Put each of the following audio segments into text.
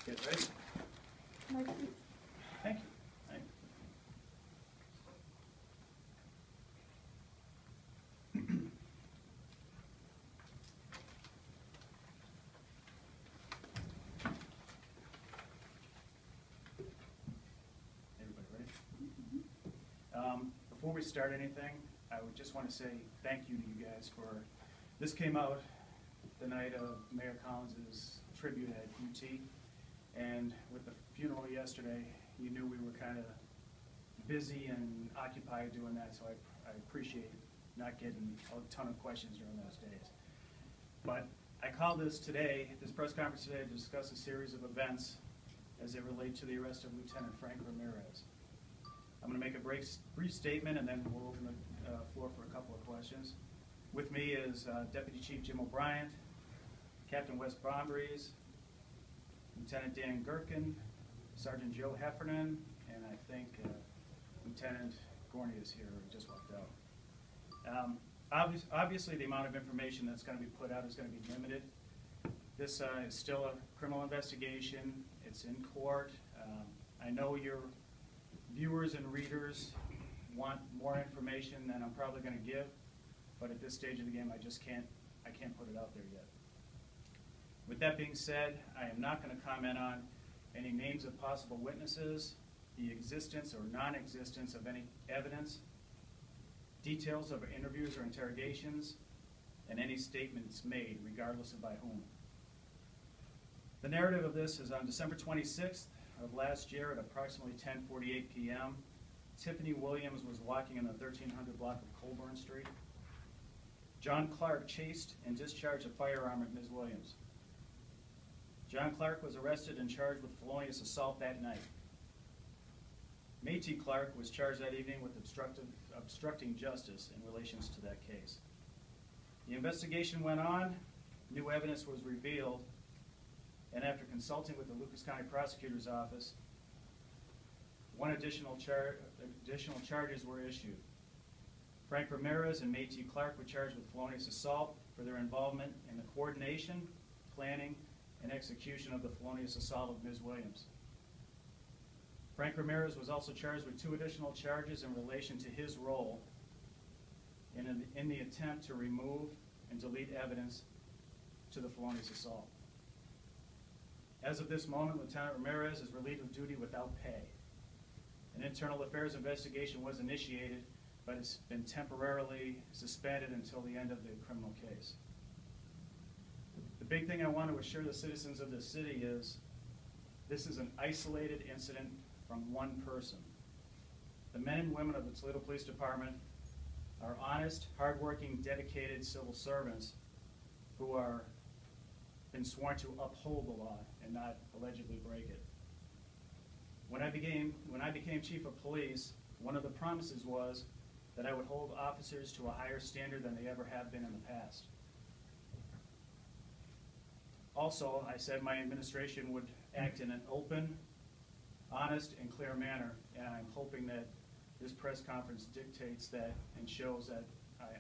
Get ready. Thank you. Thank you. Thank you. Everybody ready? Before we start anything, I would just want to say thank you to you guys for, this came out the night of Mayor Collins's tribute at UT, and with the funeral yesterday, you knew we were kind of busy and occupied doing that, so I appreciate not getting a ton of questions during those days. But I called this press conference today, to discuss a series of events as they relate to the arrest of Lieutenant Frank Ramirez. I'm going to make a brief statement, and then we'll open the floor for a couple of questions. With me is Deputy Chief Jim O'Brien, Captain Wes Bombrys, Lieutenant Dan Gherkin, Sergeant Joe Heffernan, and I think Lieutenant Gorney is here, who just walked out. Obviously, the amount of information that's going to be put out is going to be limited. This is still a criminal investigation. It's in court. I know your viewers and readers want more information than I'm probably going to give, but at this stage of the game, I can't put it out there yet. With that being said, I am not going to comment on any names of possible witnesses, the existence or non-existence of any evidence, details of interviews or interrogations, and any statements made, regardless of by whom. The narrative of this is on December 26th of last year at approximately 10:48 p.m. Tiffany Williams was walking in the 1300 block of Colburn Street. John Clark chased and discharged a firearm at Ms. Williams. John Clark was arrested and charged with felonious assault that night. Métis Clark was charged that evening with obstructing justice in relation to that case. The investigation went on, new evidence was revealed, and after consulting with the Lucas County Prosecutor's Office, additional charges were issued. Frank Ramirez and Métis Clark were charged with felonious assault for their involvement in the coordination, planning, and execution of the felonious assault of Ms. Williams. Frank Ramirez was also charged with 2 additional charges in relation to his role in the attempt to remove and delete evidence to the felonious assault. As of this moment, Lieutenant Ramirez is relieved of duty without pay. An internal affairs investigation was initiated, but it's been temporarily suspended until the end of the criminal case. The big thing I want to assure the citizens of this city is this is an isolated incident from one person. The men and women of the Toledo Police Department are honest, hardworking, dedicated civil servants who are been sworn to uphold the law and not allegedly break it. When I became Chief of Police, one of the promises was that I would hold officers to a higher standard than they ever have been in the past. Also, I said my administration would act in an open, honest, and clear manner, and I'm hoping that this press conference dictates that and shows that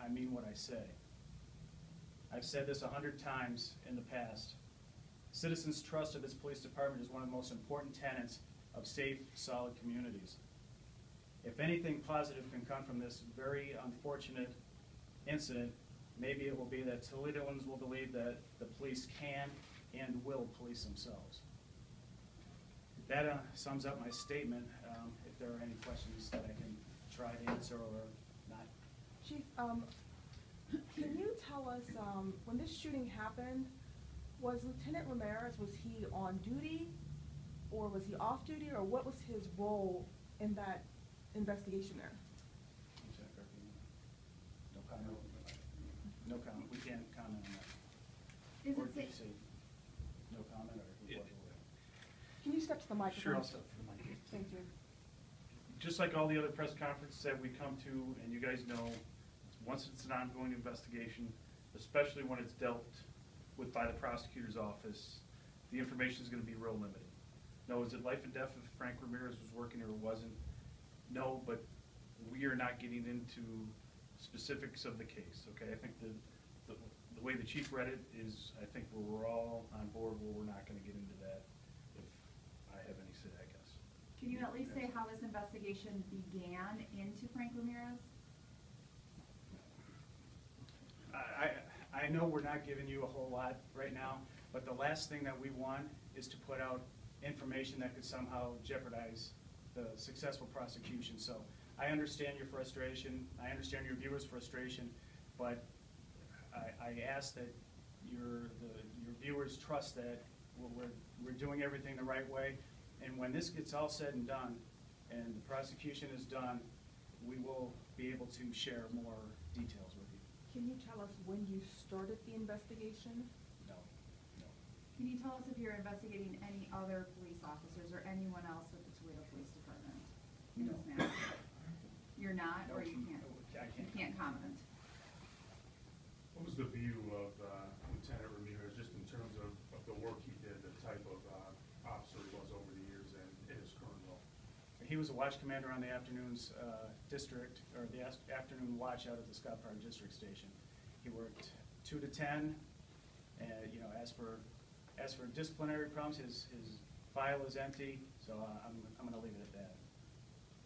I mean what I say. I've said this 100 times in the past. Citizens' trust of this police department is one of the most important tenets of safe, solid communities. If anything positive can come from this very unfortunate incident, maybe it will be that Toledoans will believe that the police can and will police themselves. That sums up my statement. If there are any questions that I can try to answer or not. Chief, can you tell us, when this shooting happened, was Lieutenant Ramirez, was he on duty, or was he off duty, or what was his role in that investigation there? No comment. No comment. We can't comment on that. Is Or it did you safe? say no comment, or who was it? Can you step to the microphone? Sure, I'll step to the mic. Thank you. Just like all the other press conferences that we come to, and you guys know, once it's an ongoing investigation, especially when it's dealt with by the prosecutor's office, the information is going to be real limited. No, is it life and death if Frank Ramirez was working or wasn't? No, but we are not getting into specifics of the case, okay? I think the way the chief read it is, I think we're all on board where we're not going to get into that. If Can you at least say how this investigation began into Frank Ramirez? I know we're not giving you a whole lot right now, but the last thing that we want is to put out information that could somehow jeopardize the successful prosecution. So I understand your frustration, I understand your viewers' frustration, but I ask that your viewers trust that we're doing everything the right way. And when this gets all said and done, and the prosecution is done, we will be able to share more details with you. Can you tell us when you started the investigation? No, no. Can you tell us if you're investigating any other police officers or anyone else with the Toledo Police Department in No. this matter? You're not, No, or you can't? I You can't comment. What was the view of Lieutenant Ramirez, just in terms of the work he did, the type of officer he was over the years and in his current role? He was a watch commander on the afternoons district, or the afternoon watch out at the Scott Park District Station. He worked 2 to 10, and as for disciplinary problems, his file is empty. So I'm going to leave it at that.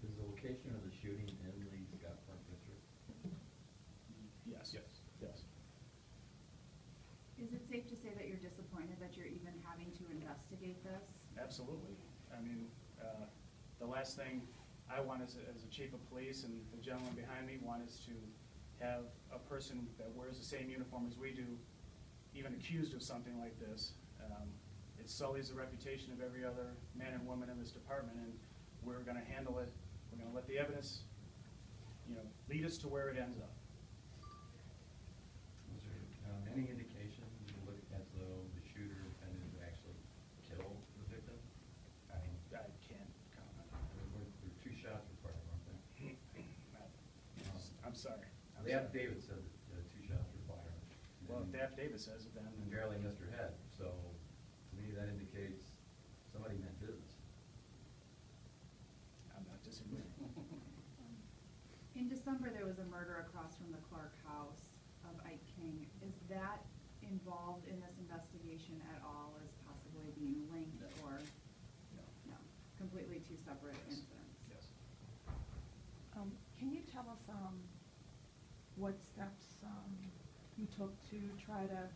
Is the location of the shooting in the Scott Park District? Yes. Yes. Yes. Is it safe to say that you're disappointed that you're even having to investigate this? Absolutely. I mean, the last thing I want as a chief of police, and the gentleman behind me want, is to have a person that wears the same uniform as we do even accused of something like this. It sullies the reputation of every other man and woman in this department, and we're going to handle it. We're going to let the evidence, lead us to where it ends up. Was there any indication, you look as though the shooter intended to actually kill the victim? I can't comment. There were 2 shots were fired, weren't there? I'm sorry. The affidavit said that 2 shots were fired. Well, if the affidavit says it, then. And barely missed her head, so to me that indicates somebody meant business. I'm not disagreeing. In December, there was a murder across from the Clark house of Ike King. Is that involved in this investigation at all as possibly being linked, or? No, completely 2 separate incidents? Yes. Can you tell us what steps you took to try to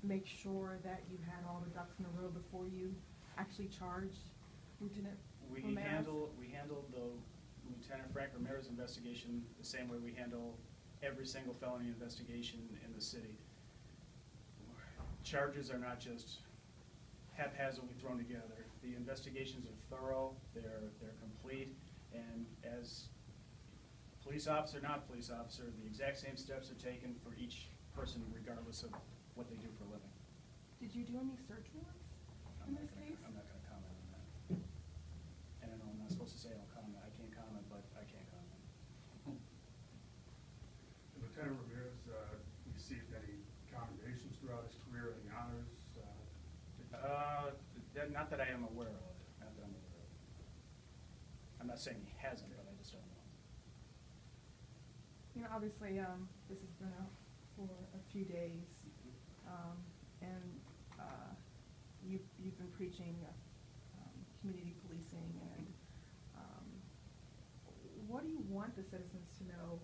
make sure that you had all the ducks in a row before you actually charged Lieutenant Ramirez? We handled the Lieutenant Frank Ramirez investigation the same way we handle every single felony investigation in the city. Charges are not just haphazardly thrown together. The investigations are thorough, they're complete, and as police officer, not police officer, the exact same steps are taken for each person regardless of what they do for a living. Did you do any search warrants in this case? I'm not going to comment on that. And I know I'm not supposed to say I can't comment, but I can't comment. Lieutenant Ramirez received any commendations throughout his career, any honors? Not that I am aware of. Not that I'm aware of. I'm not saying he hasn't, but I just don't know. Obviously, this has been out for a few days, and you've been preaching community policing, and what do you want the citizens to know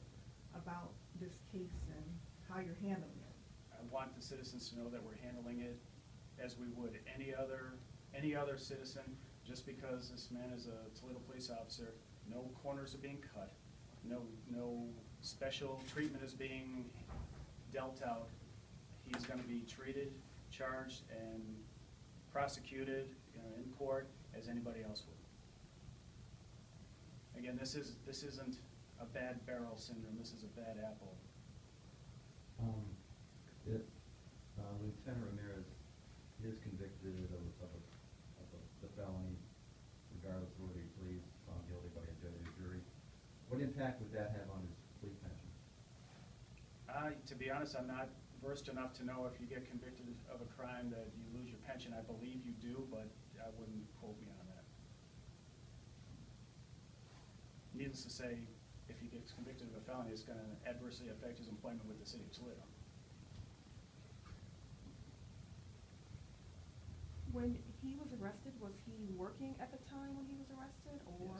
about this case and how you're handling it? I want the citizens to know that we're handling it as we would any other citizen. Just because this man is a Toledo police officer, no corners are being cut, no special treatment is being dealt out. He's going to be treated, charged, and prosecuted in court as anybody else would. Again, this isn't a bad barrel syndrome. This is a bad apple. Lieutenant Ramirez is convicted of the felony, regardless of whether he pleads found guilty by a judge or jury. What impact would that have on his plea pension? To be honest, I'm not versed enough to know if you get convicted of a crime that you lose your pension. I believe you do, but I wouldn't quote me on that. Needless to say, if he gets convicted of a felony, it's going to adversely affect his employment with the city of Toledo. When he was arrested, was he working at the time when he was arrested, or?